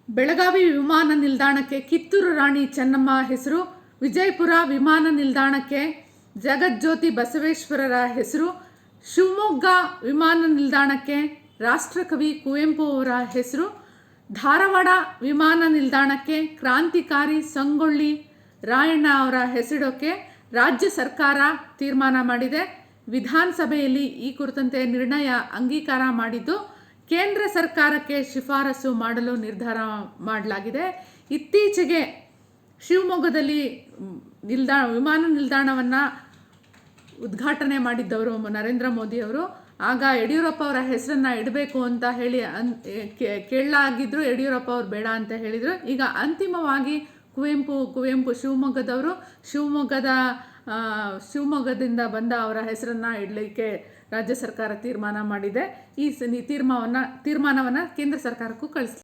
ಬೆಳಗಾವಿ ವಿಮಾನ ನಿಲ್ದಾಣಕ್ಕೆ ಕಿತ್ತೂರು ರಾಣಿ ಚೆನ್ನಮ್ಮ ಹೆಸರು. ವಿಜಯಪುರ ವಿಮಾನ ನಿಲ್ದಾಣಕ್ಕೆ ಜಗಜ್ಯೋತಿ ಬಸವೇಶ್ವರರ ಹೆಸರು. ಶಿವಮೊಗ್ಗ ವಿಮಾನ ನಿಲ್ದಾಣಕ್ಕೆ ರಾಷ್ಟ್ರಕವಿ ಕುವೆಂಪು ಅವರ ಹೆಸರು. ಧಾರವಾಡ ವಿಮಾನ ನಿಲ್ದಾಣಕ್ಕೆ ಕ್ರಾಂತಿಕಾರಿ ಸಂಗೊಳ್ಳಿ ರಾಯಣ್ಣ ಅವರ ಹೆಸರಿಡೋಕ್ಕೆ ರಾಜ್ಯ ಸರ್ಕಾರ ತೀರ್ಮಾನ ಮಾಡಿದೆ. ವಿಧಾನಸಭೆಯಲ್ಲಿ ಈ ಕುರಿತಂತೆ ನಿರ್ಣಯ ಅಂಗೀಕಾರ ಮಾಡಿದ್ದು ಕೇಂದ್ರ ಸರ್ಕಾರಕ್ಕೆ ಶಿಫಾರಸು ಮಾಡಲು ನಿರ್ಧಾರ ಮಾಡಲಾಗಿದೆ. ಇತ್ತೀಚೆಗೆ ಶಿವಮೊಗ್ಗದಲ್ಲಿ ವಿಮಾನ ನಿಲ್ದಾಣವನ್ನು ಉದ್ಘಾಟನೆ ಮಾಡಿದ್ದವರು ನರೇಂದ್ರ ಮೋದಿ ಅವರು. ಆಗ ಯಡಿಯೂರಪ್ಪ ಅವರ ಹೆಸರನ್ನು ಇಡಬೇಕು ಅಂತ ಹೇಳಿ ಕೇಳಲಾಗಿದ್ದರು. ಯಡಿಯೂರಪ್ಪ ಅವರು ಬೇಡ ಅಂತ ಹೇಳಿದರು. ಈಗ ಅಂತಿಮವಾಗಿ ಕುವೆಂಪು ಶಿವಮೊಗ್ಗದವರು, ಶಿವಮೊಗ್ಗದಿಂದ ಬಂದ ಅವರ ಹೆಸರನ್ನು ಇಡಲಿಕ್ಕೆ ರಾಜ್ಯ ಸರ್ಕಾರ ತೀರ್ಮಾನ ಮಾಡಿದೆ. ಈ ತೀರ್ಮಾನವನ್ನು ಕೇಂದ್ರ ಸರ್ಕಾರಕ್ಕೂ ಕಳಿಸಿ